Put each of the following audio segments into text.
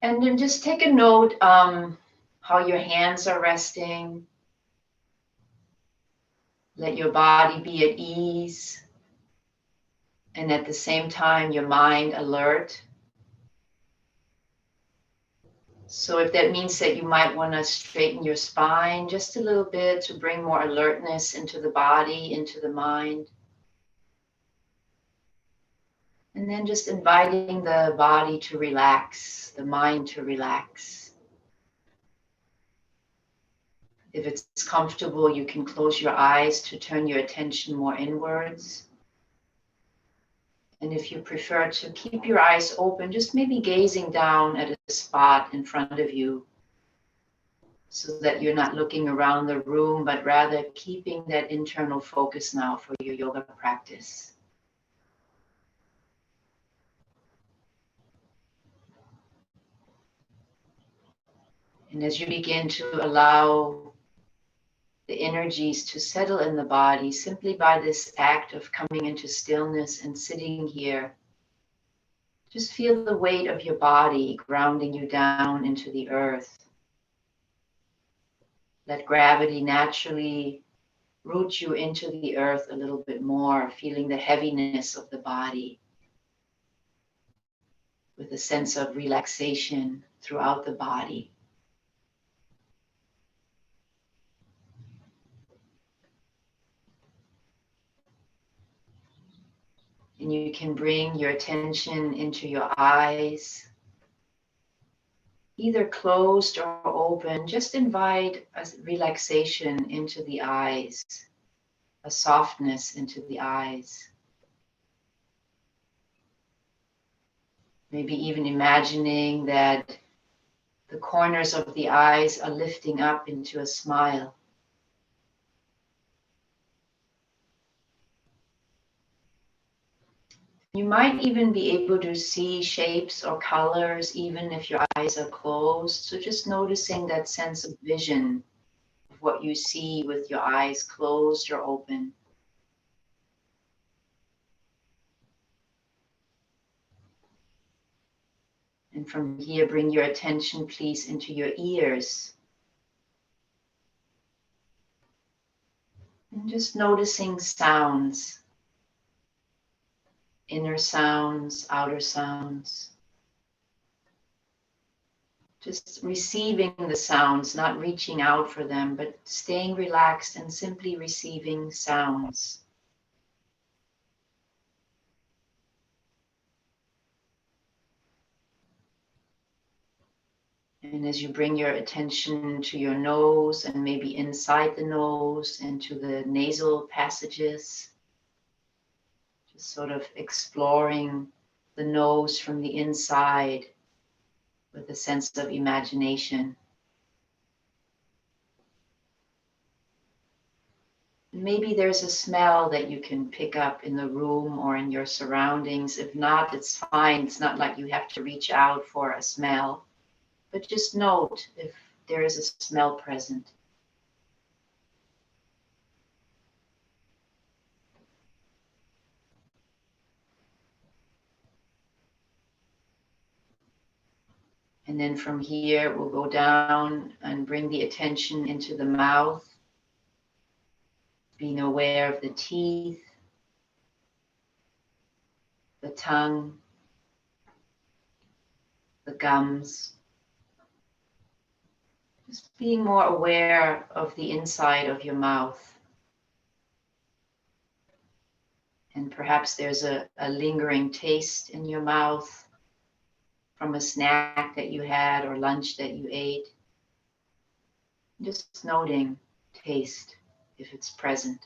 And then just take a note how your hands are resting. Let your body be at ease. And at the same time, your mind alert. So if that means that you might want to straighten your spine just a little bit to bring more alertness into the body, into the mind. And then just inviting the body to relax, the mind to relax. If it's comfortable, you can close your eyes to turn your attention more inwards. And if you prefer to keep your eyes open, just maybe gazing down at a spot in front of you so that you're not looking around the room, but rather keeping that internal focus now for your yoga practice. And as you begin to allow the energies to settle in the body simply by this act of coming into stillness and sitting here, just feel the weight of your body grounding you down into the earth. Let gravity naturally root you into the earth a little bit more, feeling the heaviness of the body with a sense of relaxation throughout the body. And you can bring your attention into your eyes, either closed or open. Just invite a relaxation into the eyes, a softness into the eyes. Maybe even imagining that the corners of the eyes are lifting up into a smile. You might even be able to see shapes or colors even if your eyes are closed. So just noticing that sense of vision of what you see with your eyes closed or open. And from here, bring your attention, please, into your ears. And just noticing sounds, inner sounds, outer sounds. Just receiving the sounds, not reaching out for them, but staying relaxed and simply receiving sounds. And as you bring your attention to your nose and maybe inside the nose into the nasal passages, just sort of exploring the nose from the inside with a sense of imagination. Maybe there's a smell that you can pick up in the room or in your surroundings. If not, it's fine. It's not like you have to reach out for a smell, but just note if there is a smell present. And then from here, we'll go down and bring the attention into the mouth, being aware of the teeth, the tongue, the gums. Just being more aware of the inside of your mouth. And perhaps there's a lingering taste in your mouth from a snack that you had or lunch that you ate. Just noting taste if it's present.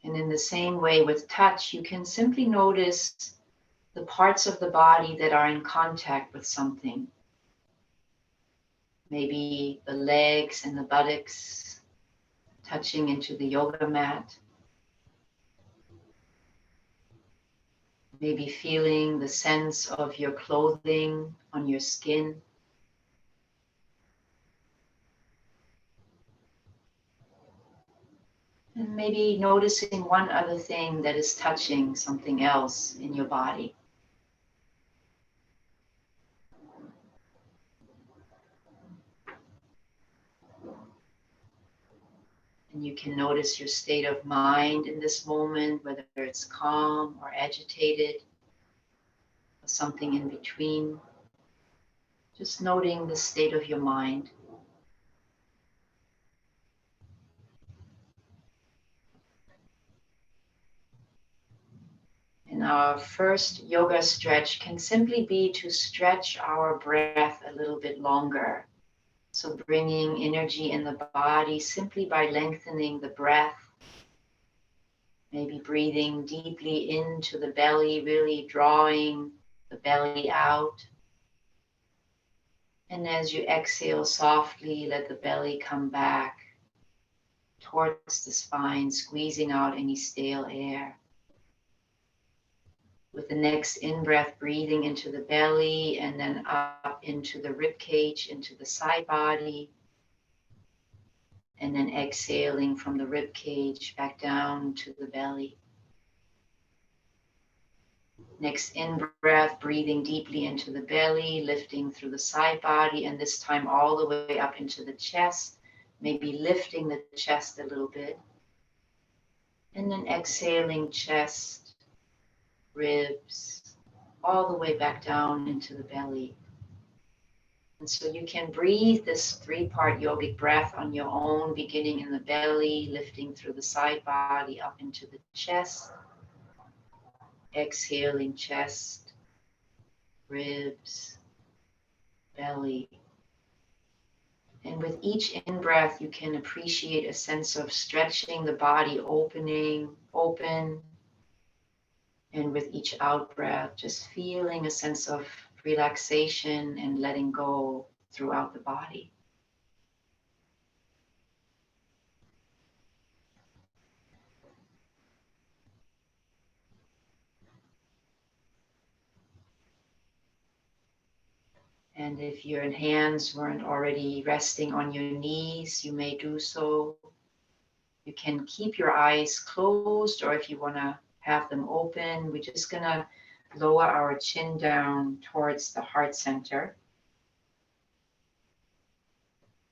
And in the same way with touch, you can simply notice the parts of the body that are in contact with something. Maybe the legs and the buttocks touching into the yoga mat. Maybe feeling the sense of your clothing on your skin. And maybe noticing one other thing that is touching something else in your body. And you can notice your state of mind in this moment, whether it's calm or agitated, or something in between. Just noting the state of your mind. And our first yoga stretch can simply be to stretch our breath a little bit longer. So bringing energy in the body simply by lengthening the breath. Maybe breathing deeply into the belly, really drawing the belly out. And as you exhale softly, let the belly come back towards the spine, squeezing out any stale air. With the next in-breath, breathing into the belly and then up into the rib cage, into the side body. And then exhaling from the rib cage back down to the belly. Next in-breath, breathing deeply into the belly, lifting through the side body, and this time all the way up into the chest, maybe lifting the chest a little bit. And then exhaling chest, ribs, all the way back down into the belly. And so you can breathe this three-part yogic breath on your own, beginning in the belly, lifting through the side body up into the chest, exhaling chest, ribs, belly. And with each in-breath, you can appreciate a sense of stretching the body, open. And with each out-breath, just feeling a sense of relaxation and letting go throughout the body. And if your hands weren't already resting on your knees, you may do so. You can keep your eyes closed, or if you want to have them open, we're just going to lower our chin down towards the heart center.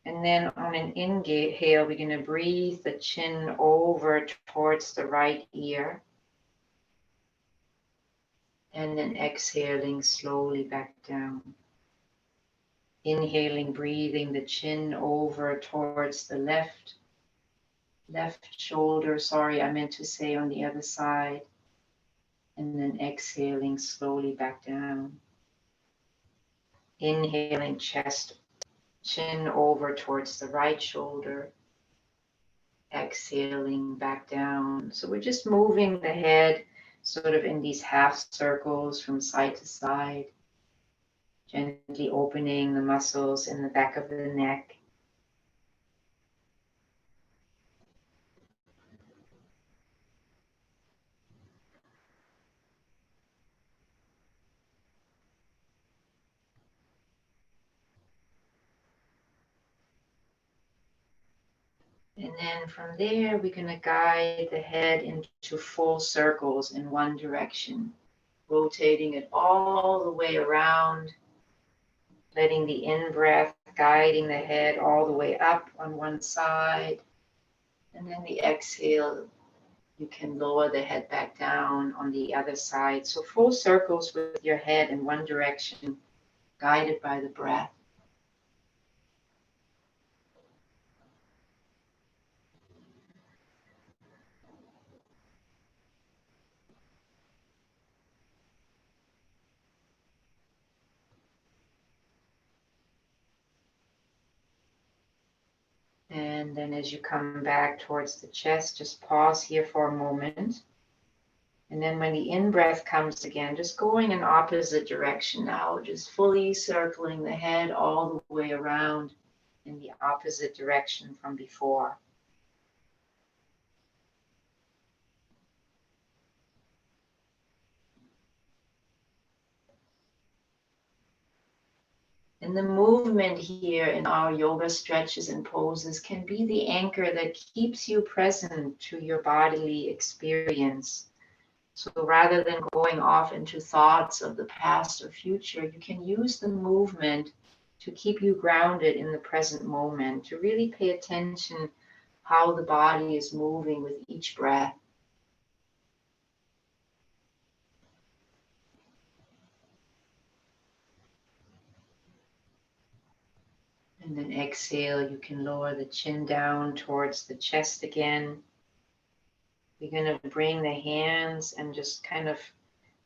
And then on an inhale, we're going to breathe the chin over towards the right ear. And then exhaling slowly back down. Inhaling, breathing the chin over towards the left shoulder. Sorry, I meant to say on the other side. And then exhaling slowly back down. Inhaling, chest, chin over towards the right shoulder. Exhaling back down. So we're just moving the head sort of in these half circles from side to side. Gently opening the muscles in the back of the neck. And then from there, we're going to guide the head into full circles in one direction, rotating it all the way around, letting the in-breath guiding the head all the way up on one side. And then the exhale, you can lower the head back down on the other side. So full circles with your head in one direction, guided by the breath. And then as you come back towards the chest, just pause here for a moment. And then when the in-breath comes again, just going in opposite direction now, just fully circling the head all the way around in the opposite direction from before. And the movement here in our yoga stretches and poses can be the anchor that keeps you present to your bodily experience. So rather than going off into thoughts of the past or future, you can use the movement to keep you grounded in the present moment, to really pay attention how the body is moving with each breath. And then exhale, you can lower the chin down towards the chest again. You're going to bring the hands and just kind of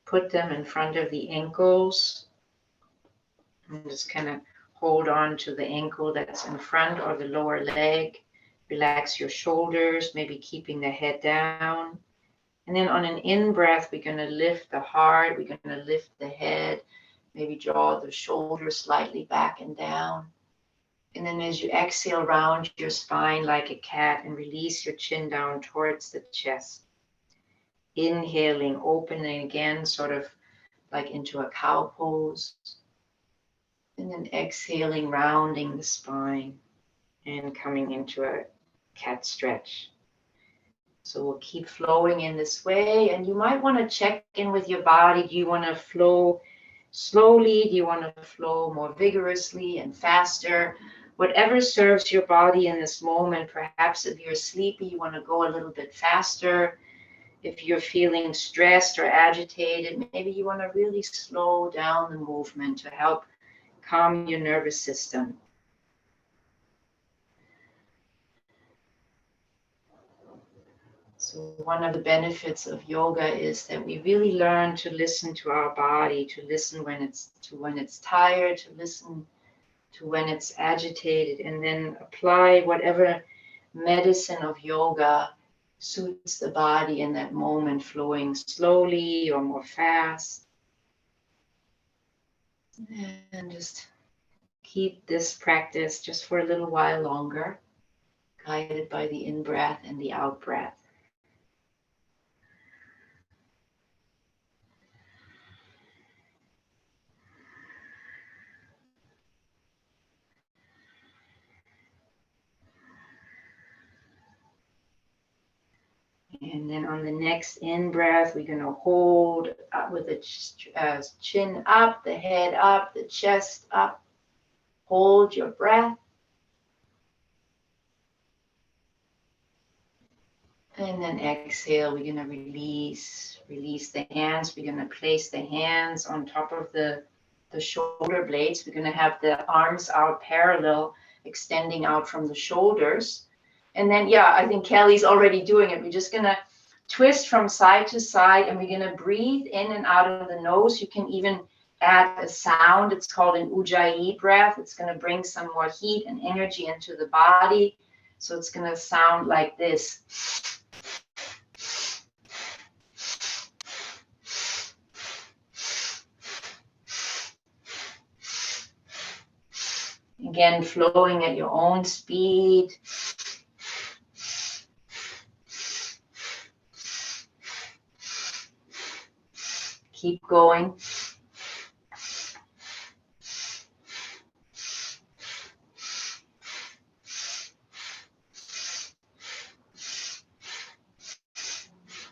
put them in front of the ankles. And just kind of hold on to the ankle that's in front or the lower leg. Relax your shoulders, maybe keeping the head down. And then on an in-breath, we're going to lift the heart. We're going to lift the head. Maybe draw the shoulders slightly back and down. And then as you exhale, round your spine like a cat and release your chin down towards the chest. Inhaling, opening again, sort of like into a cow pose. And then exhaling, rounding the spine and coming into a cat stretch. So we'll keep flowing in this way. And you might want to check in with your body. Do you want to flow slowly? Do you want to flow more vigorously and faster? Whatever serves your body in this moment. Perhaps if you're sleepy, you want to go a little bit faster. If you're feeling stressed or agitated, maybe you want to really slow down the movement to help calm your nervous system. So one of the benefits of yoga is that we really learn to listen to our body, to listen when it's tired, to listen to when it's agitated, and then apply whatever medicine of yoga suits the body in that moment, flowing slowly or more fast. And just keep this practice just for a little while longer, guided by the in-breath and the out-breath. And then on the next in-breath, we're going to hold up with the chin up, the head up, the chest up. Hold your breath. And then exhale, we're going to release the hands. We're going to place the hands on top of the shoulder blades. We're going to have the arms out parallel, extending out from the shoulders. And then, yeah, I think Kelly's already doing it. We're just going to twist from side to side, and we're going to breathe in and out of the nose. You can even add a sound. It's called an Ujjayi breath. It's going to bring some more heat and energy into the body. So it's going to sound like this. Again, flowing at your own speed. Keep going.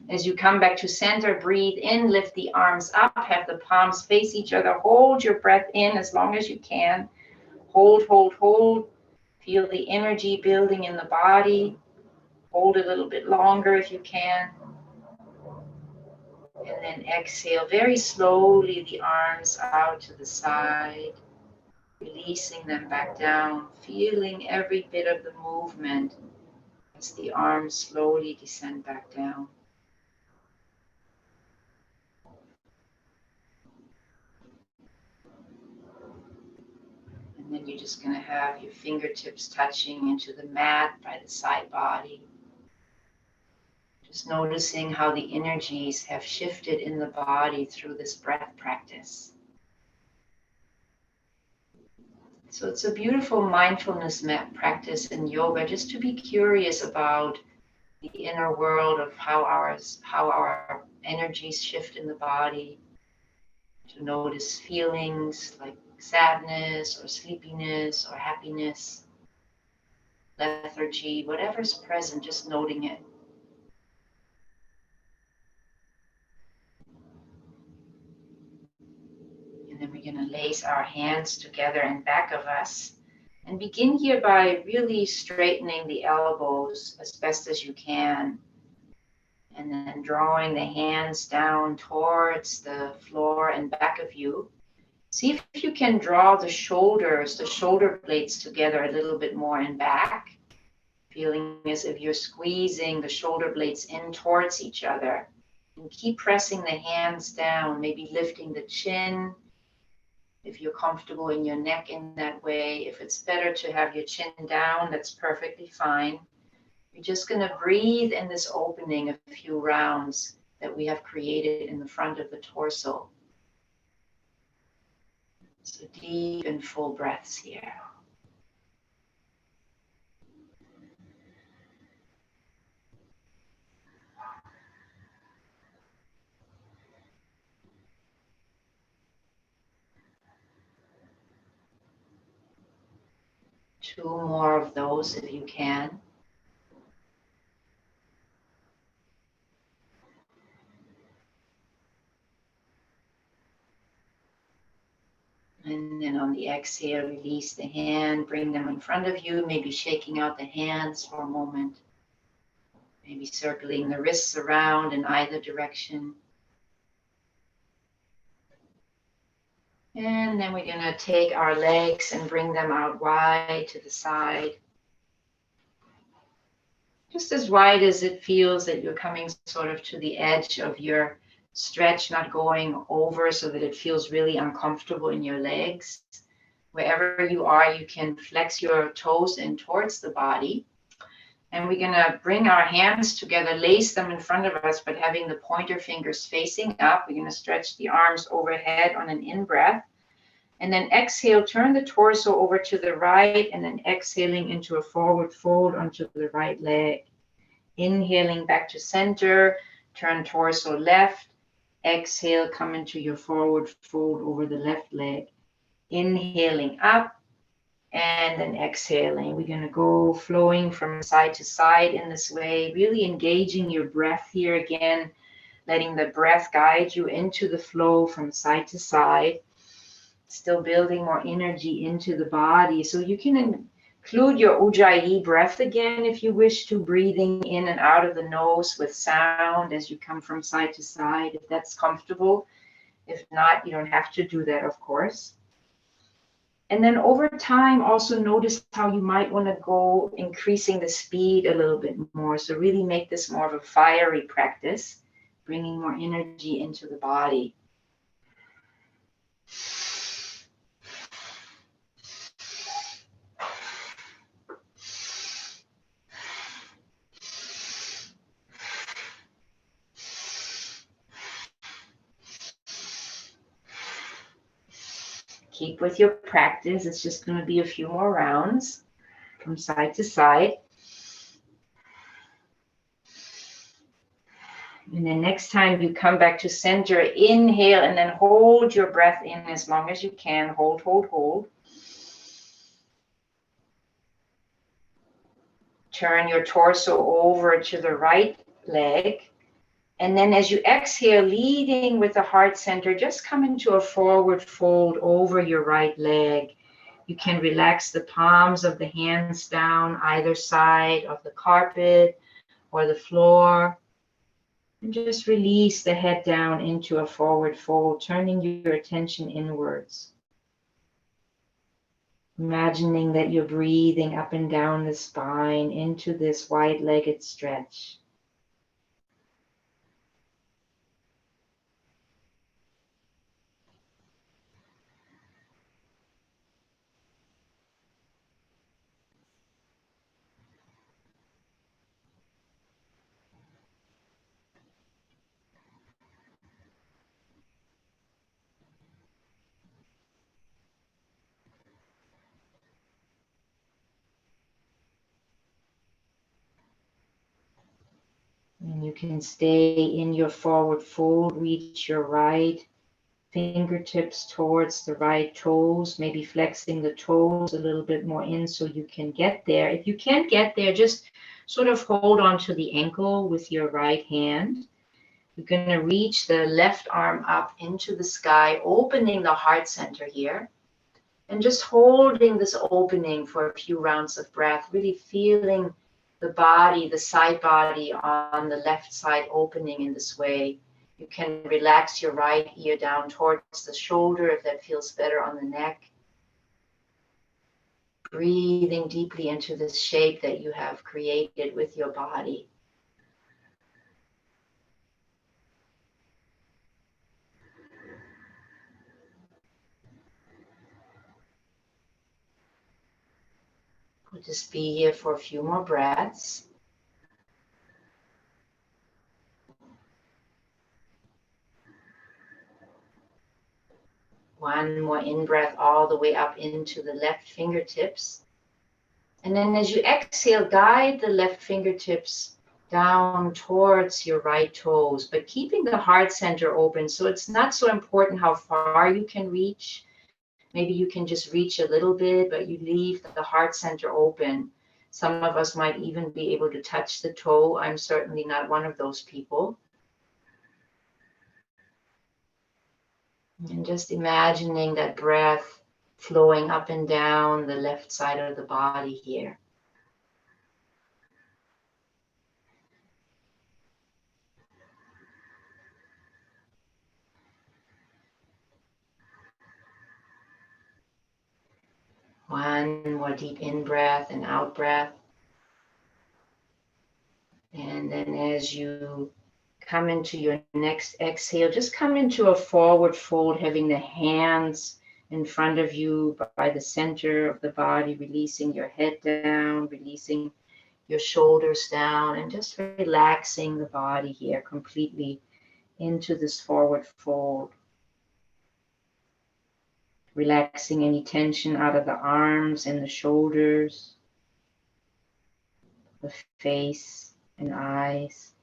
As you come back to center, breathe in, lift the arms up, have the palms face each other. Hold your breath in as long as you can. Hold, hold, hold. Feel the energy building in the body. Hold a little bit longer if you can. And then exhale very slowly, the arms out to the side, releasing them back down, feeling every bit of the movement as the arms slowly descend back down. And then you're just going to have your fingertips touching into the mat by the side body. Just noticing how the energies have shifted in the body through this breath practice. So it's a beautiful mindfulness practice in yoga, just to be curious about the inner world of how our energies shift in the body, to notice feelings like sadness or sleepiness or happiness, lethargy, whatever's present, just noting it. And then we're going to lace our hands together in back of us and begin here by really straightening the elbows as best as you can. And then drawing the hands down towards the floor and back of you. See if you can draw the shoulders, the shoulder blades together a little bit more in back, feeling as if you're squeezing the shoulder blades in towards each other. And keep pressing the hands down, maybe lifting the chin. If you're comfortable in your neck in that way, if it's better to have your chin down, that's perfectly fine. You're just going to breathe in this opening a few rounds that we have created in the front of the torso. So deep and full breaths here. Two more of those if you can. And then on the exhale, release the hand, bring them in front of you, maybe shaking out the hands for a moment. Maybe circling the wrists around in either direction. And then we're going to take our legs and bring them out wide to the side. Just as wide as it feels that you're coming sort of to the edge of your stretch, not going over so that it feels really uncomfortable in your legs. Wherever you are, you can flex your toes in towards the body. And we're going to bring our hands together, lace them in front of us, but having the pointer fingers facing up. We're going to stretch the arms overhead on an in-breath. And then exhale, turn the torso over to the right, and then exhaling into a forward fold onto the right leg. Inhaling back to center, turn torso left. Exhale, come into your forward fold over the left leg. Inhaling up, and then exhaling. We're going to go flowing from side to side in this way, really engaging your breath here again, letting the breath guide you into the flow from side to side. Still building more energy into the body. So you can include your Ujjayi breath again if you wish to, breathing in and out of the nose with sound as you come from side to side, if that's comfortable. If not, you don't have to do that, of course. And then over time, also notice how you might want to go increasing the speed a little bit more. So really make this more of a fiery practice, bringing more energy into the body. Keep with your practice. It's just going to be a few more rounds from side to side. And then next time you come back to center, inhale and then hold your breath in as long as you can. Hold, hold, hold. Turn your torso over to the right leg. And then as you exhale, leading with the heart center, just come into a forward fold over your right leg. You can relax the palms of the hands down either side of the carpet or the floor. And just release the head down into a forward fold, turning your attention inwards. Imagining that you're breathing up and down the spine into this wide-legged stretch. And you can stay in your forward fold, reach your right fingertips towards the right toes, maybe flexing the toes a little bit more in so you can get there. If you can't get there, just sort of hold on to the ankle with your right hand. You're going to reach the left arm up into the sky, opening the heart center here, and just holding this opening for a few rounds of breath, really feeling the body, the side body on the left side opening in this way. You can relax your right ear down towards the shoulder if that feels better on the neck. Breathing deeply into this shape that you have created with your body. We'll just be here for a few more breaths. One more in-breath all the way up into the left fingertips. And then as you exhale, guide the left fingertips down towards your right toes, but keeping the heart center open. So it's not so important how far you can reach. Maybe you can just reach a little bit, but you leave the heart center open. Some of us might even be able to touch the toe. I'm certainly not one of those people. And just imagining that breath flowing up and down the left side of the body here. One more deep in-breath and out-breath. And then as you come into your next exhale, just come into a forward fold, having the hands in front of you by the center of the body, releasing your head down, releasing your shoulders down, and just relaxing the body here completely into this forward fold. Relaxing any tension out of the arms and the shoulders, the face and eyes.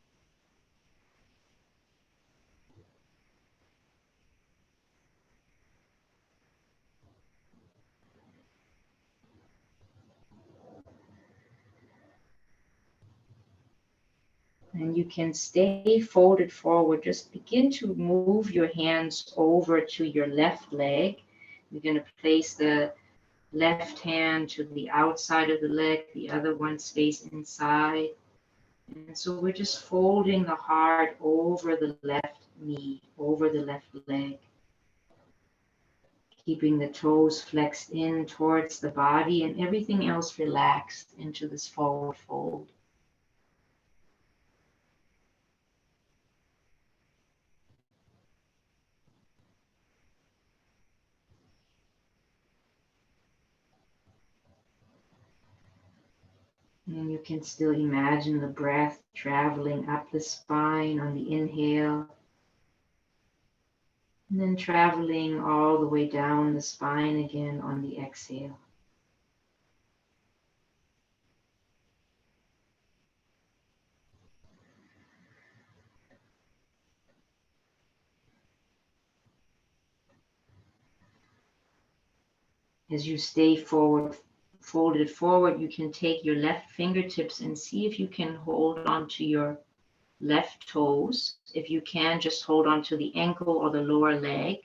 And you can stay folded forward. Just begin to move your hands over to your left leg. You're going to place the left hand to the outside of the leg, the other one stays inside. And so we're just folding the heart over the left knee, over the left leg. Keeping the toes flexed in towards the body and everything else relaxed into this forward fold. And you can still imagine the breath traveling up the spine on the inhale, and then traveling all the way down the spine again on the exhale. As you stay forward, folded forward, you can take your left fingertips and see if you can hold on to your left toes. If you can, just hold on to the ankle or the lower leg.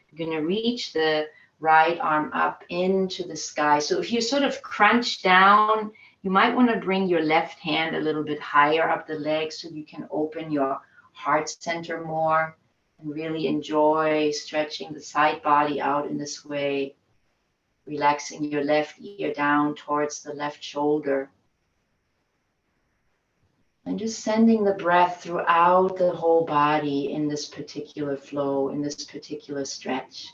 You're going to reach the right arm up into the sky. So if you sort of crunch down, you might want to bring your left hand a little bit higher up the leg so you can open your heart center more and really enjoy stretching the side body out in this way. Relaxing your left ear down towards the left shoulder. And just sending the breath throughout the whole body in this particular flow, in this particular stretch.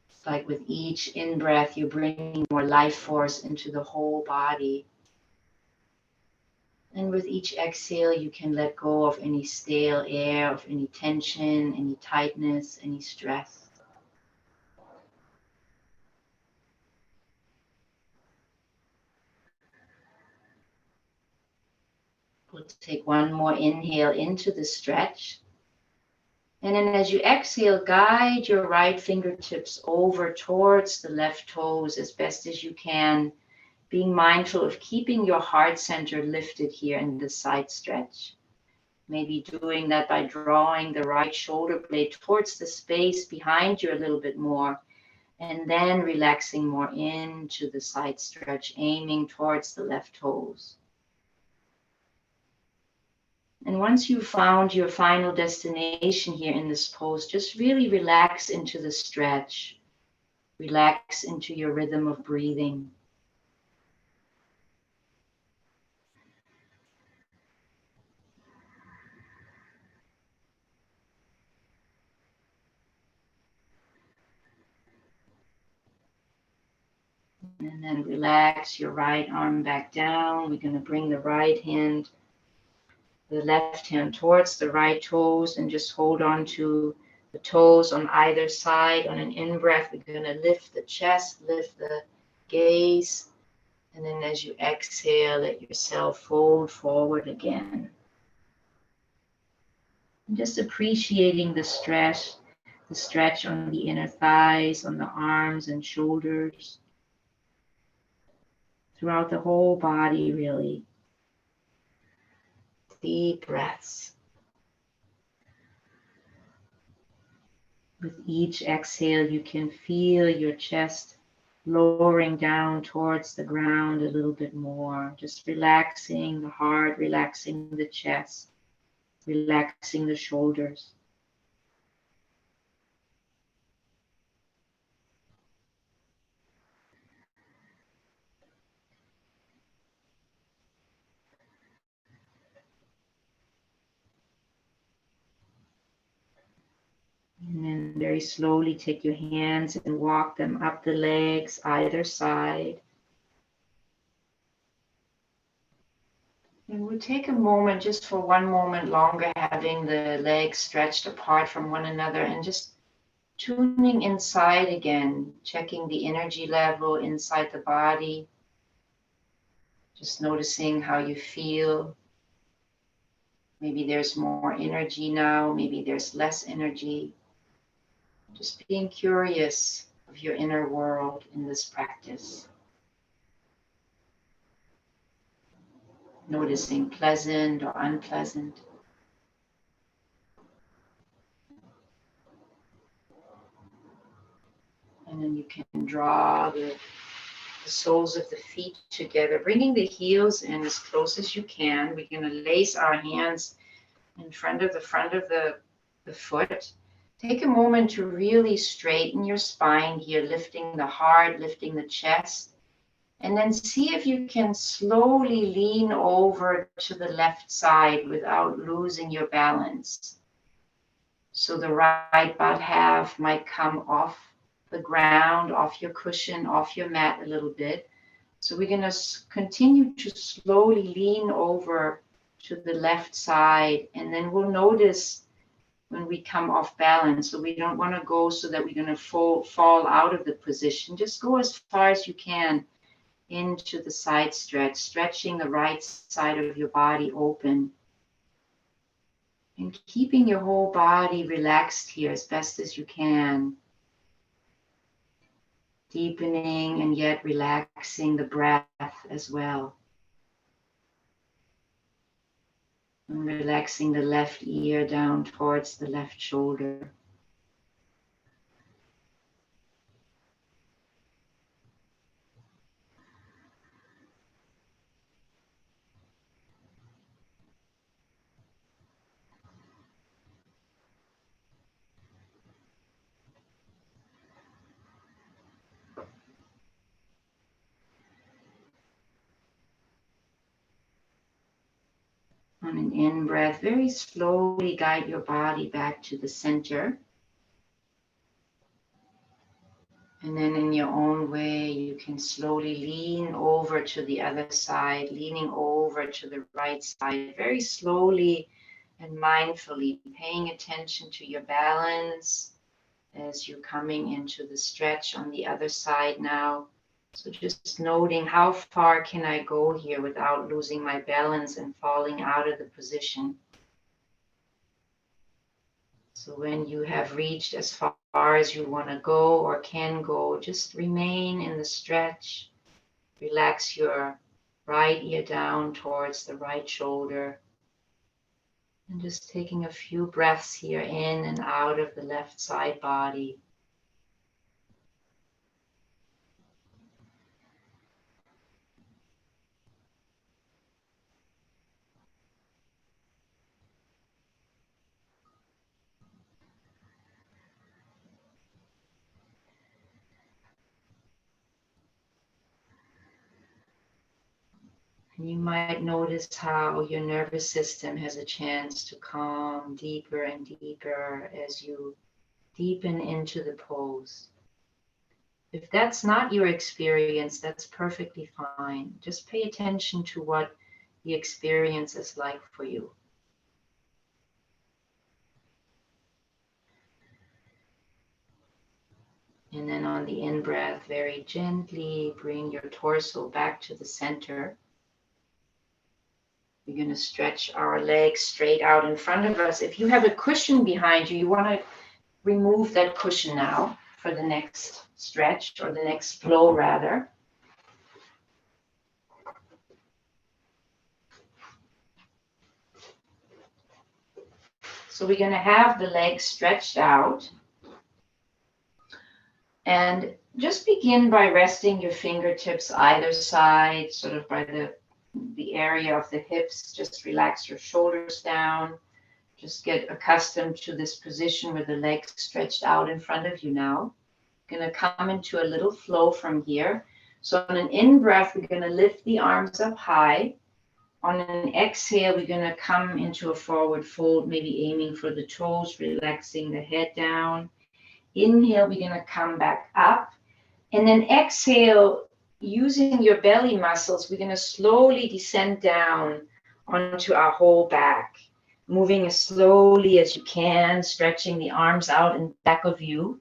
It's like with each in-breath, you're bringing more life force into the whole body. And with each exhale, you can let go of any stale air, of any tension, any tightness, any stress. We'll take one more inhale into the stretch. And then as you exhale, guide your right fingertips over towards the left toes as best as you can, being mindful of keeping your heart center lifted here in the side stretch. Maybe doing that by drawing the right shoulder blade towards the space behind you a little bit more, and then relaxing more into the side stretch, aiming towards the left toes. And once you've found your final destination here in this pose, just really relax into the stretch. Relax into your rhythm of breathing. And then relax your right arm back down. We're going to bring the right hand, the left hand towards the right toes, and just hold on to the toes on either side. On an in-breath, we're going to lift the chest, lift the gaze. And then as you exhale, let yourself fold forward again. And just appreciating the stretch on the inner thighs, on the arms and shoulders, throughout the whole body, really. Deep breaths. With each exhale, you can feel your chest lowering down towards the ground a little bit more. Just relaxing the heart, relaxing the chest, relaxing the shoulders. And then very slowly take your hands and walk them up the legs, either side. And we'll take a moment, just for one moment longer, having the legs stretched apart from one another and just tuning inside again, checking the energy level inside the body. Just noticing how you feel. Maybe there's more energy now, maybe there's less energy. Just being curious of your inner world in this practice. Noticing pleasant or unpleasant. And then you can draw the soles of the feet together, bringing the heels in as close as you can. We're going to lace our hands in front of the foot. Take a moment to really straighten your spine here, lifting the heart, lifting the chest. And then see if you can slowly lean over to the left side without losing your balance. So the right butt half might come off the ground, off your cushion, off your mat a little bit. So we're going to continue to slowly lean over to the left side, and then we'll notice when we come off balance. So we don't want to go so that we're going to fall out of the position. Just go as far as you can into the side stretch, stretching the right side of your body open. And keeping your whole body relaxed here as best as you can. Deepening and yet relaxing the breath as well. And relaxing the left ear down towards the left shoulder. On an in-breath, very slowly guide your body back to the center. And then in your own way, you can slowly lean over to the other side, leaning over to the right side, very slowly and mindfully, paying attention to your balance as you're coming into the stretch on the other side now. So just noting how far can I go here without losing my balance and falling out of the position. So when you have reached as far as you want to go or can go, just remain in the stretch. Relax your right ear down towards the right shoulder. And just taking a few breaths here in and out of the left side body. And you might notice how your nervous system has a chance to calm deeper and deeper as you deepen into the pose. If that's not your experience, that's perfectly fine. Just pay attention to what the experience is like for you. And then on the in-breath, very gently bring your torso back to the center. We're going to stretch our legs straight out in front of us. If you have a cushion behind you, you want to remove that cushion now for the next stretch, or the next flow rather. So we're going to have the legs stretched out. And just begin by resting your fingertips either side, sort of by the area of the hips. Just relax your shoulders down. Just get accustomed to this position with the legs stretched out in front of you now. Going to come into a little flow from here. So on an in-breath, we're going to lift the arms up high. On an exhale, we're going to come into a forward fold, maybe aiming for the toes, relaxing the head down. Inhale, we're going to come back up. And then exhale, using your belly muscles, we're going to slowly descend down onto our whole back, moving as slowly as you can, stretching the arms out in back of you.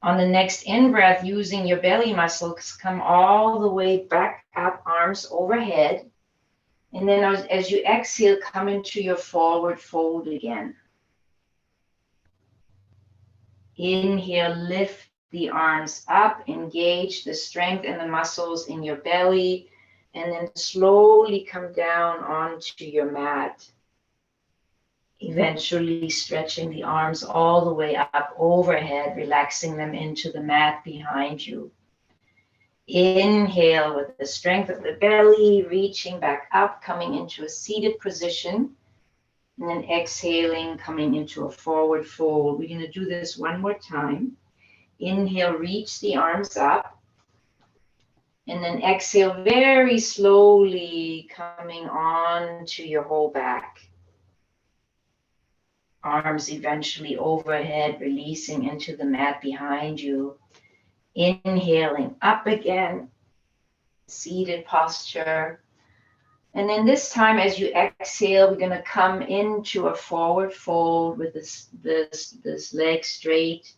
On the next in-breath, using your belly muscles, come all the way back up, arms overhead. And then as you exhale, come into your forward fold again. Inhale, lift the arms up, engage the strength and the muscles in your belly, and then slowly come down onto your mat. Eventually stretching the arms all the way up overhead, relaxing them into the mat behind you. Inhale with the strength of the belly, reaching back up, coming into a seated position. And then exhaling, coming into a forward fold. We're going to do this one more time. Inhale, reach the arms up. And then exhale, very slowly coming on to your whole back. Arms eventually overhead, releasing into the mat behind you. Inhaling up again, seated posture. And then this time, as you exhale, we're going to come into a forward fold with this leg straight.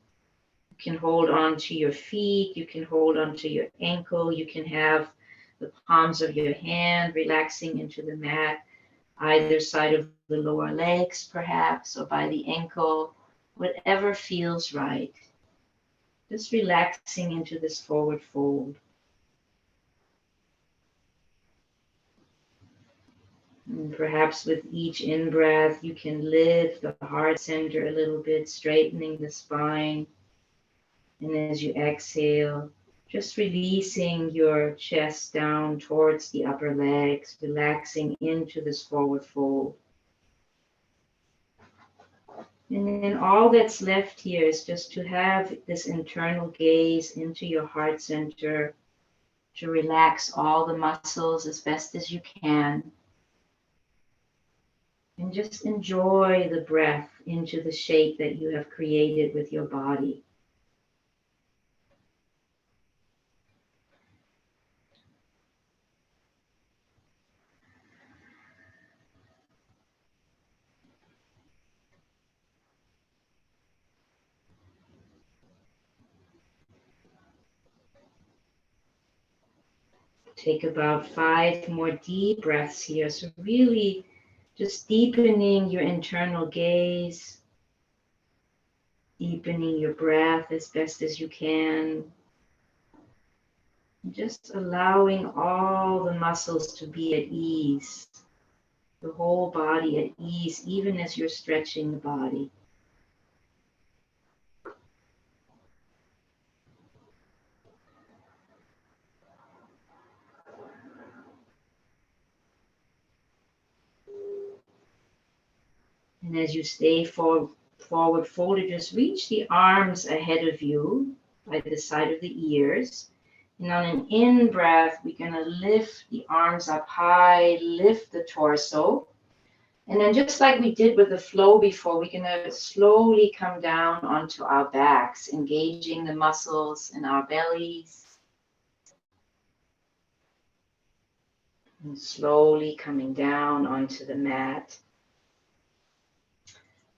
You can hold on to your feet. You can hold on to your ankle. You can have the palms of your hand relaxing into the mat, either side of the lower legs, perhaps, or by the ankle, whatever feels right. Just relaxing into this forward fold. And perhaps with each in-breath, you can lift the heart center a little bit, straightening the spine. And as you exhale, just releasing your chest down towards the upper legs, relaxing into this forward fold. And then all that's left here is just to have this internal gaze into your heart center, to relax all the muscles as best as you can. And just enjoy the breath into the shape that you have created with your body. Take about 5 more deep breaths here. So really just deepening your internal gaze, deepening your breath as best as you can. Just allowing all the muscles to be at ease, the whole body at ease, even as you're stretching the body. And as you stay forward folded, just reach the arms ahead of you by the side of the ears. And on an in breath, we're going to lift the arms up high, lift the torso. And then just like we did with the flow before, we're going to slowly come down onto our backs, engaging the muscles in our bellies. And slowly coming down onto the mat.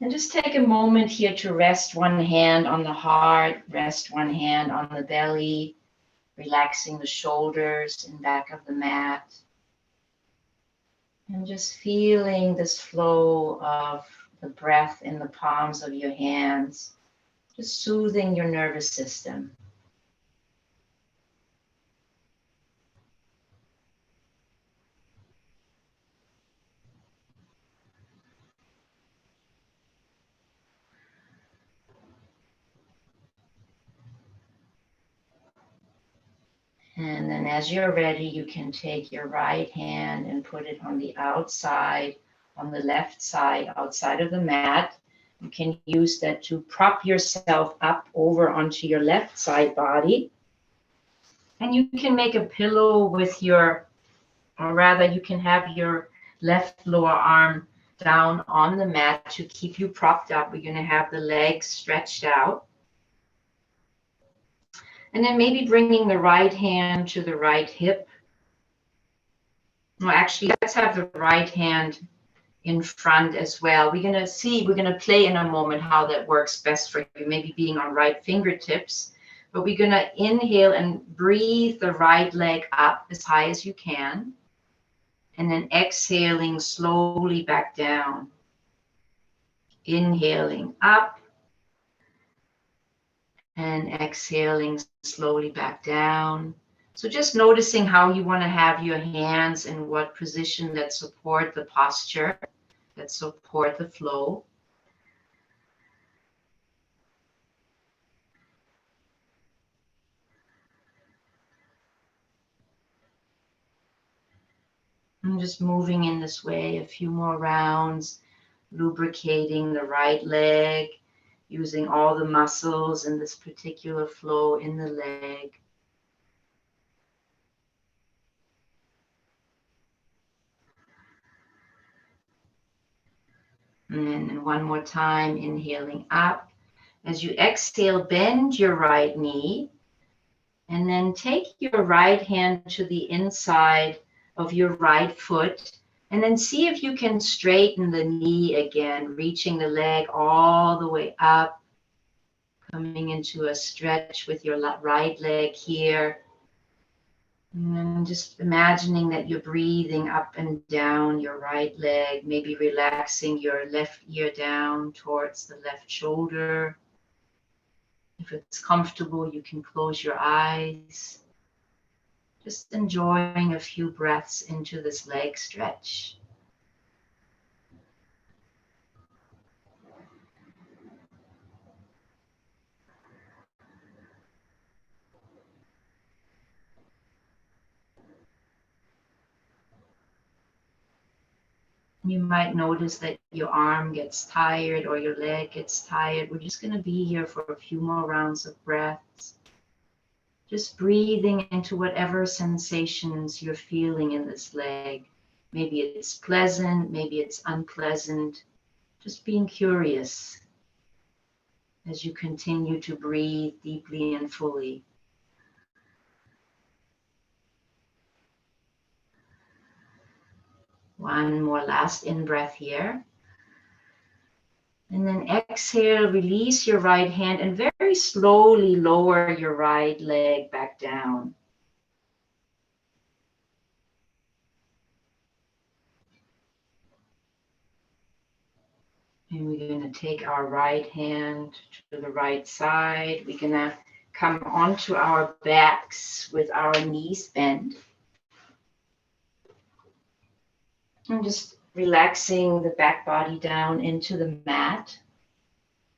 And just take a moment here to rest one hand on the heart, rest one hand on the belly, relaxing the shoulders and back of the mat. And just feeling this flow of the breath in the palms of your hands, just soothing your nervous system. And then as you're ready, you can take your right hand and put it on the outside, on the left side, outside of the mat. You can use that to prop yourself up over onto your left side body. And you can make a pillow with your, or rather you can have your left lower arm down on the mat to keep you propped up. We're going to have the legs stretched out. And then maybe bringing the right hand to the right hip. Well, actually, let's have the right hand in front as well. We're going to play in a moment how that works best for you, maybe being on right fingertips. But we're going to inhale and breathe the right leg up as high as you can. And then exhaling slowly back down. Inhaling up. And exhaling slowly back down. So just noticing how you want to have your hands in what position that support the posture, that support the flow. I'm just moving in this way a few more rounds, lubricating the right leg, using all the muscles in this particular flow in the leg. And then one more time, inhaling up. As you exhale, bend your right knee. And then take your right hand to the inside of your right foot. And then see if you can straighten the knee again, reaching the leg all the way up. Coming into a stretch with your right leg here. And then just imagining that you're breathing up and down your right leg, maybe relaxing your left ear down towards the left shoulder. If it's comfortable, you can close your eyes. Just enjoying a few breaths into this leg stretch. You might notice that your arm gets tired or your leg gets tired. We're just going to be here for a few more rounds of breaths. Just breathing into whatever sensations you're feeling in this leg. Maybe it's pleasant, maybe it's unpleasant. Just being curious as you continue to breathe deeply and fully. One more last in-breath here. And then exhale, release your right hand and very slowly lower your right leg back down. And we're going to take our right hand to the right side. We're going to come onto our backs with our knees bent. And just relaxing the back body down into the mat.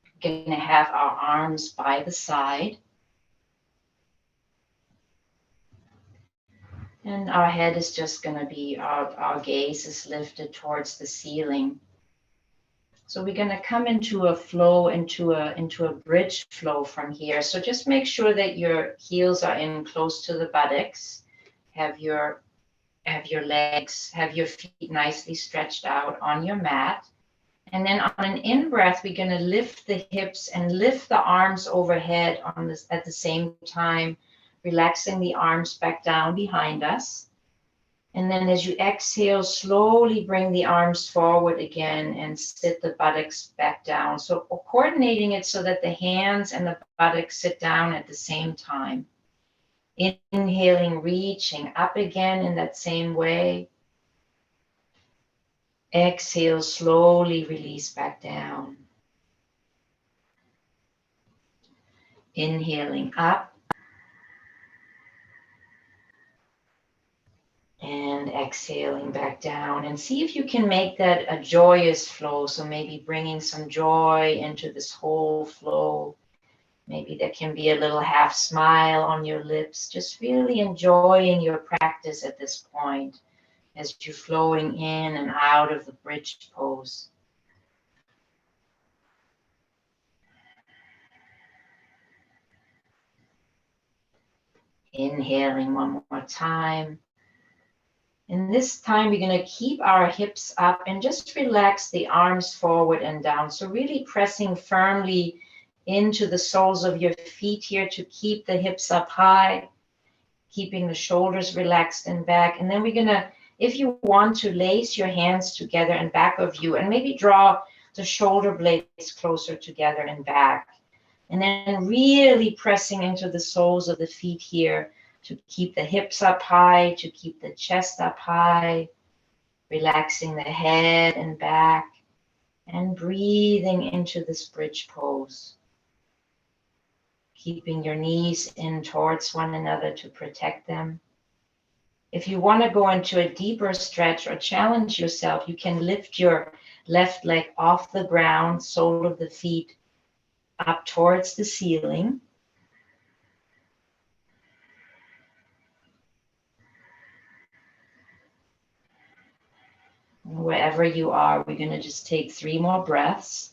We're going to have our arms by the side. And our head is just going to be, our gaze is lifted towards the ceiling. So we're going to come into a flow, into a bridge flow from here. So just make sure that your heels are in close to the buttocks. Have your legs, have your feet nicely stretched out on your mat. And then on an in-breath, we're going to lift the hips and lift the arms overhead on this at the same time, relaxing the arms back down behind us. And then as you exhale, slowly bring the arms forward again and sit the buttocks back down. So coordinating it so that the hands and the buttocks sit down at the same time. Inhaling, reaching up again in that same way. Exhale, slowly release back down. Inhaling up. And exhaling back down, and see if you can make that a joyous flow. So maybe bringing some joy into this whole flow. Maybe there can be a little half smile on your lips, just really enjoying your practice at this point as you're flowing in and out of the bridge pose. Inhaling one more time. And this time we're going to keep our hips up and just relax the arms forward and down. So really pressing firmly into the soles of your feet here to keep the hips up high, keeping the shoulders relaxed and back. And then we're going to, if you want to, lace your hands together in back of you and maybe draw the shoulder blades closer together and back. And then really pressing into the soles of the feet here to keep the hips up high, to keep the chest up high, relaxing the head and back, and breathing into this bridge pose. Keeping your knees in towards one another to protect them. If you want to go into a deeper stretch or challenge yourself, you can lift your left leg off the ground, sole of the feet up towards the ceiling. Wherever you are, we're going to just take 3 more breaths.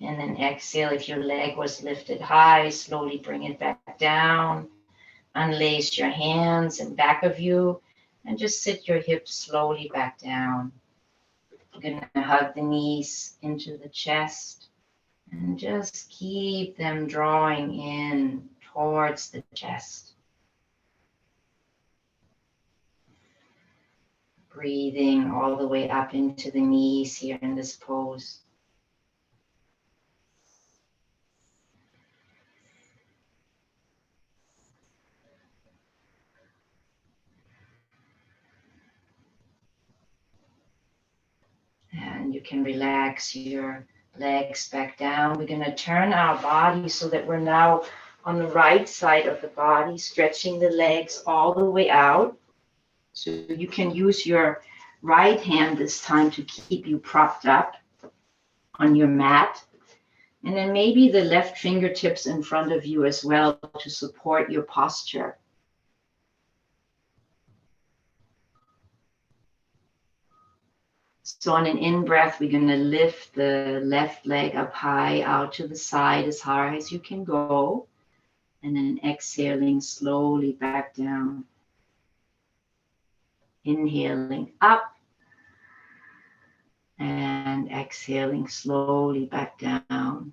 And then exhale. If your leg was lifted high, slowly bring it back down. Unlace your hands in back of you and just sit your hips slowly back down. You're going to hug the knees into the chest and just keep them drawing in towards the chest. Breathing all the way up into the knees here in this pose. And you can relax your legs back down. We're going to turn our body so that we're now on the right side of the body, stretching the legs all the way out. So you can use your right hand this time to keep you propped up on your mat. And then maybe the left fingertips in front of you as well to support your posture. So on an in-breath, we're going to lift the left leg up high out to the side as high as you can go. And then exhaling slowly back down. Inhaling up. And exhaling slowly back down.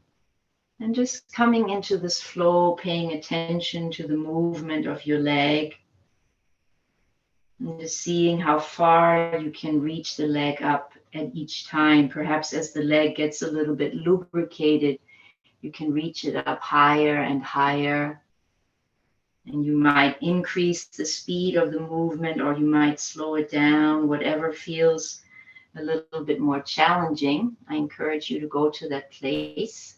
And just coming into this flow, paying attention to the movement of your leg. And just seeing how far you can reach the leg up at each time. Perhaps as the leg gets a little bit lubricated, you can reach it up higher and higher. And you might increase the speed of the movement or you might slow it down, whatever feels a little bit more challenging. I encourage you to go to that place.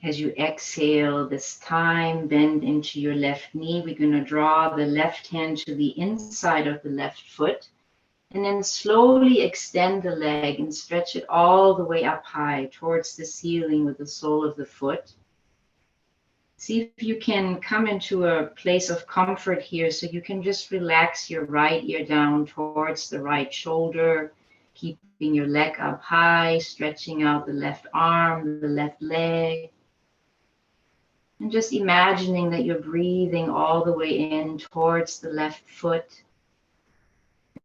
As you exhale this time, bend into your left knee. We're going to draw the left hand to the inside of the left foot and then slowly extend the leg and stretch it all the way up high towards the ceiling with the sole of the foot. See if you can come into a place of comfort here so you can just relax your right ear down towards the right shoulder, keeping your leg up high, stretching out the left arm, the left leg. And just imagining that you're breathing all the way in towards the left foot.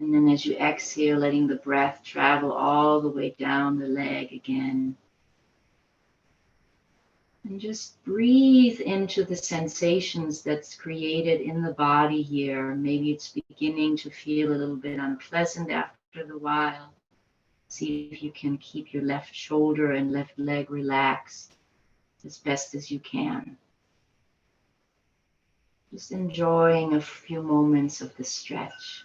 And then as you exhale, letting the breath travel all the way down the leg again. And just breathe into the sensations that's created in the body here. Maybe it's beginning to feel a little bit unpleasant after the while. See if you can keep your left shoulder and left leg relaxed as best as you can. Just enjoying a few moments of the stretch.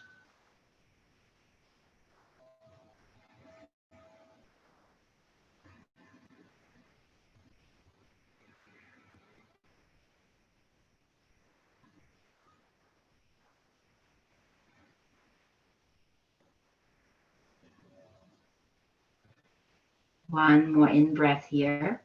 One more in-breath here.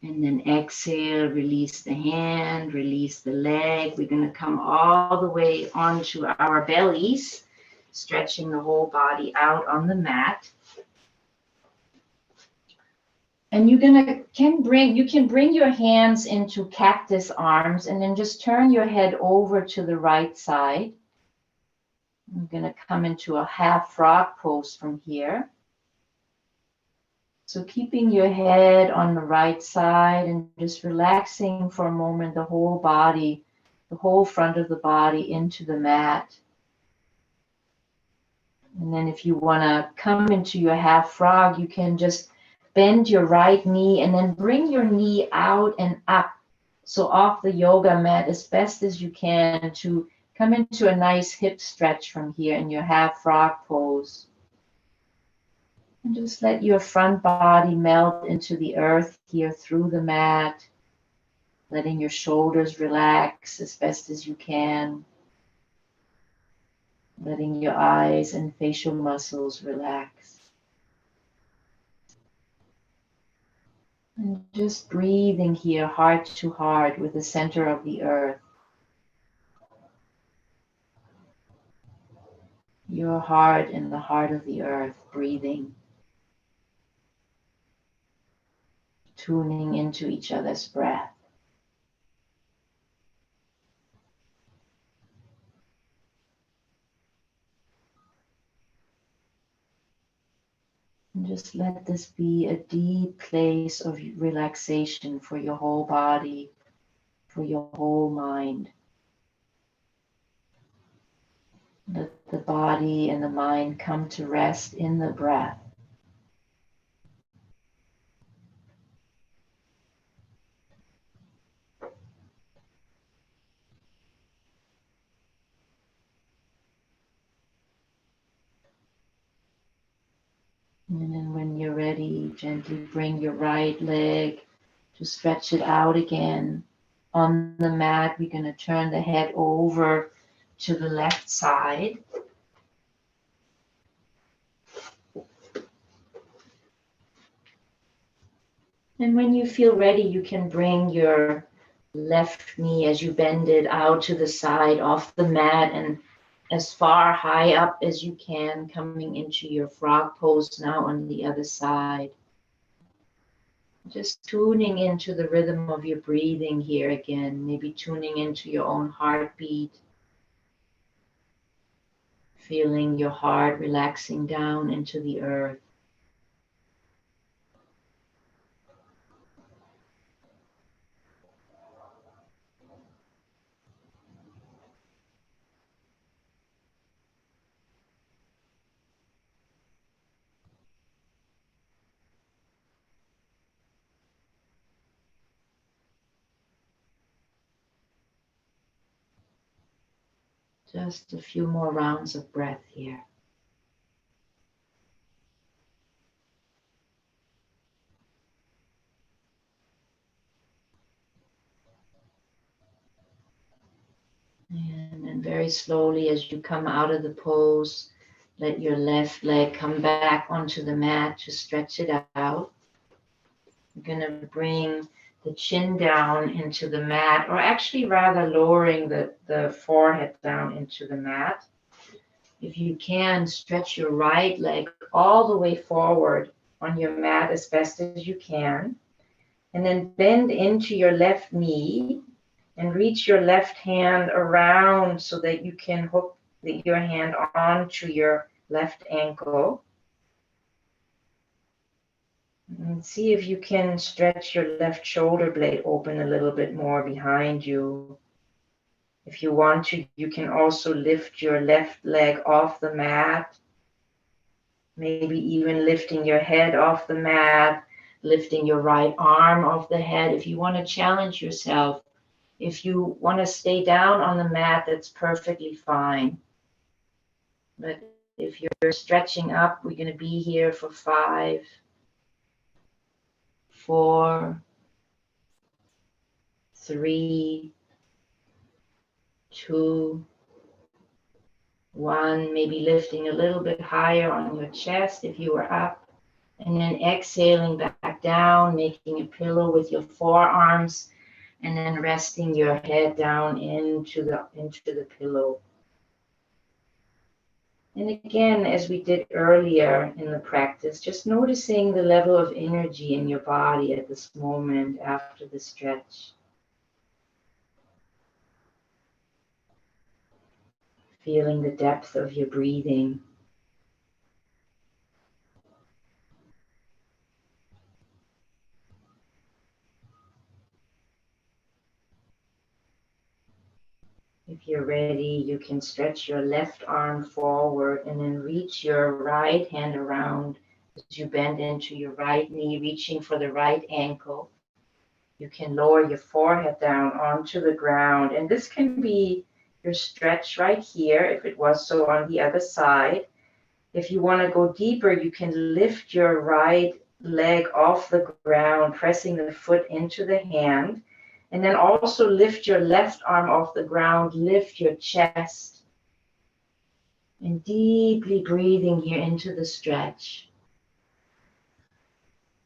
And then exhale, release the hand, release the leg. We're going to come all the way onto our bellies, stretching the whole body out on the mat. And you can bring your hands into cactus arms and then just turn your head over to the right side. I'm going to come into a half frog pose from here. So keeping your head on the right side and just relaxing for a moment the whole body, the whole front of the body into the mat. And then if you want to come into your half frog, you can just bend your right knee and then bring your knee out and up. So off the yoga mat as best as you can to come into a nice hip stretch from here in your half frog pose. And just let your front body melt into the earth here through the mat, letting your shoulders relax as best as you can, letting your eyes and facial muscles relax. And just breathing here heart to heart with the center of the earth. Your heart and the heart of the earth, breathing. Tuning into each other's breath. And just let this be a deep place of relaxation for your whole body, for your whole mind. Let the body and the mind come to rest in the breath. And then when you're ready, gently bring your right leg to stretch it out again. On the mat, we're going to turn the head over to the left side. And when you feel ready, you can bring your left knee as you bend it out to the side off the mat and as far high up as you can, coming into your frog pose now on the other side. Just tuning into the rhythm of your breathing here again, maybe tuning into your own heartbeat, feeling your heart relaxing down into the earth. Just a few more rounds of breath here. And then very slowly, as you come out of the pose, let your left leg come back onto the mat to stretch it out. You're going to bring the chin down into the mat, or actually rather lowering the forehead down into the mat. If you can, stretch your right leg all the way forward on your mat as best as you can. And then bend into your left knee and reach your left hand around so that you can hook your hand onto your left ankle. And see if you can stretch your left shoulder blade open a little bit more behind you. If you want to, you can also lift your left leg off the mat, maybe even lifting your head off the mat, lifting your right arm off the head. If you want to challenge yourself, if you want to stay down on the mat, that's perfectly fine. But if you're stretching up, we're going to be here for 5, 4, 3, 2, 1. Maybe lifting a little bit higher on your chest if you were up. And then exhaling back down, making a pillow with your forearms, and then resting your head down into the pillow. And again, as we did earlier in the practice, just noticing the level of energy in your body at this moment after the stretch. Feeling the depth of your breathing. If you're ready, you can stretch your left arm forward and then reach your right hand around as you bend into your right knee, reaching for the right ankle. You can lower your forehead down onto the ground, and this can be your stretch right here if it was so on the other side. If you want to go deeper, you can lift your right leg off the ground, pressing the foot into the hand. And then also lift your left arm off the ground, lift your chest. And deeply breathing here into the stretch.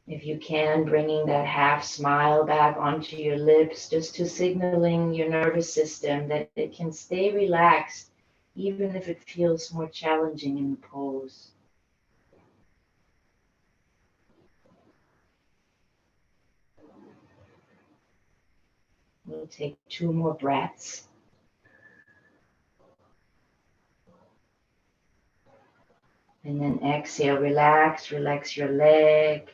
If you can, bringing that half smile back onto your lips, just to signaling your nervous system that it can stay relaxed, even if it feels more challenging in the pose. We'll take 2 more breaths. And then exhale, relax your leg,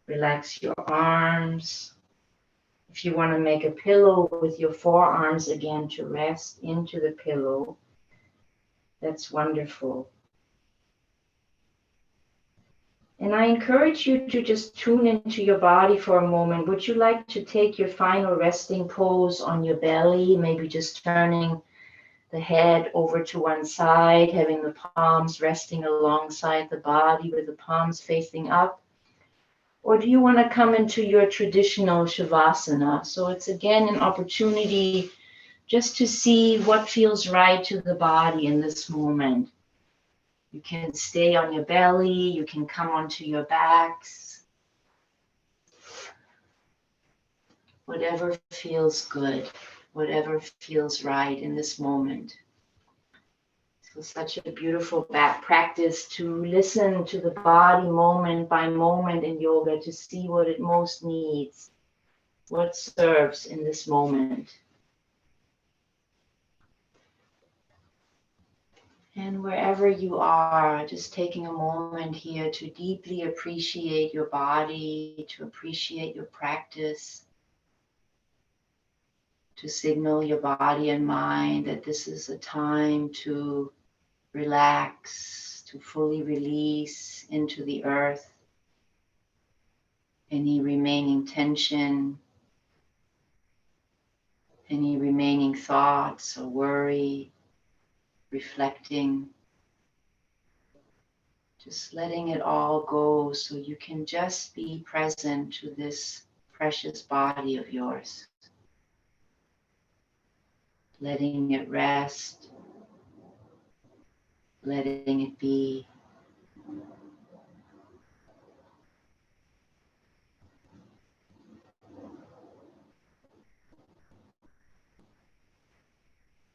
relax your arms. If you want to make a pillow with your forearms again to rest into the pillow, that's wonderful. And I encourage you to just tune into your body for a moment. Would you like to take your final resting pose on your belly, maybe just turning the head over to one side, having the palms resting alongside the body with the palms facing up? Or do you want to come into your traditional Shavasana? So it's again an opportunity just to see what feels right to the body in this moment. You can stay on your belly, you can come onto your backs. Whatever feels good, whatever feels right in this moment. So such a beautiful practice to listen to the body moment by moment in yoga, to see what it most needs, what serves in this moment. And wherever you are, just taking a moment here to deeply appreciate your body, to appreciate your practice, to signal your body and mind that this is a time to relax, to fully release into the earth any remaining tension, any remaining thoughts or worry. reflecting, just letting it all go so you can just be present to this precious body of yours, letting it rest, letting it be.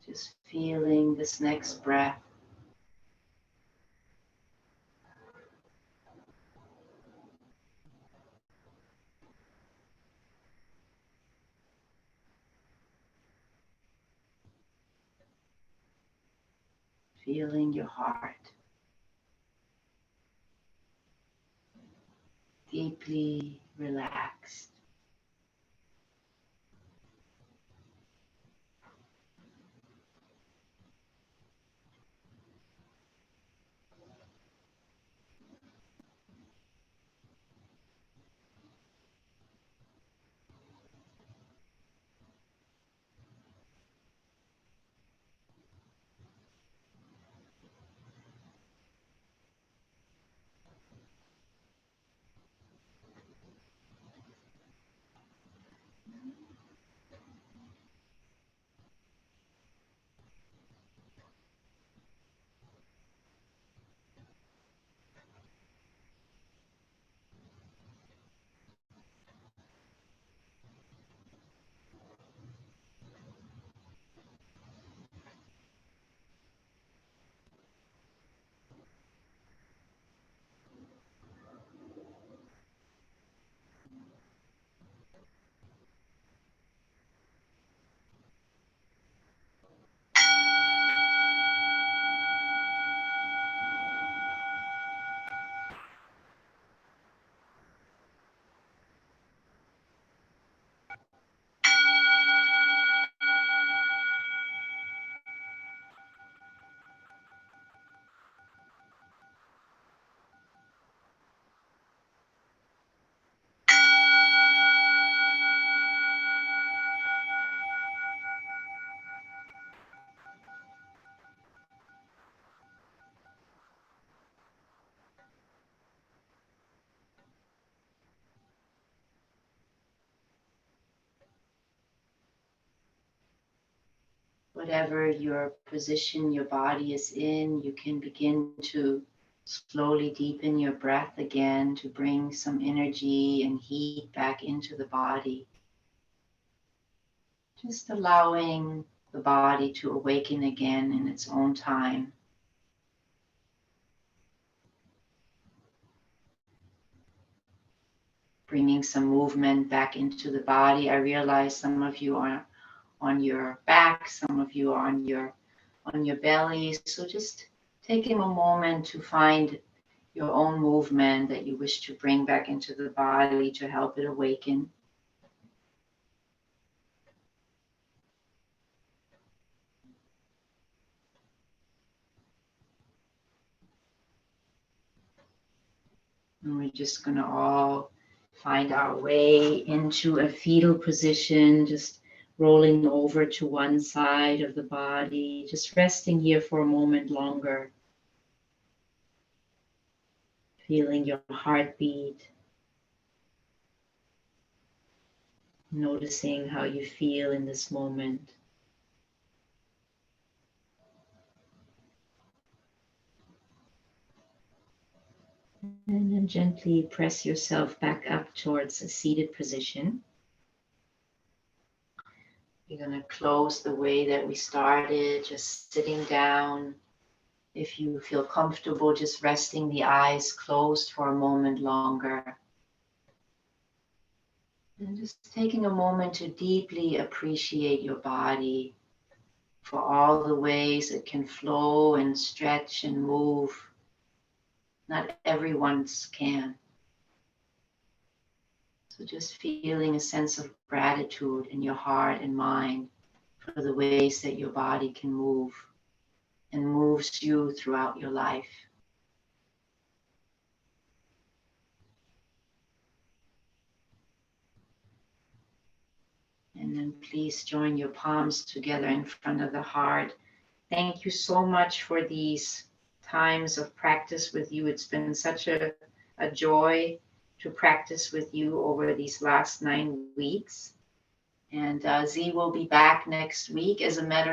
Just feeling this next breath. Feeling your heart deeply relaxed. Whatever your position your body is in, you can begin to slowly deepen your breath again to bring some energy and heat back into the body. Just allowing the body to awaken again in its own time. Bringing some movement back into the body. I realize some of you are on your back, some of you are on your belly. So just taking a moment to find your own movement that you wish to bring back into the body to help it awaken. And we're just going to all find our way into a fetal position, just rolling over to one side of the body, just resting here for a moment longer, feeling your heartbeat, noticing how you feel in this moment. And then gently press yourself back up towards a seated position. You're going to close the way that we started, just sitting down. If you feel comfortable, just resting the eyes closed for a moment longer. And just taking a moment to deeply appreciate your body for all the ways it can flow and stretch and move. Not everyone's can. So just feeling a sense of gratitude in your heart and mind for the ways that your body can move and moves you throughout your life. And then please join your palms together in front of the heart Thank you so much for these times of practice with you. It's been such a joy to practice with you over these last 9 weeks. And Z will be back next week. As a matter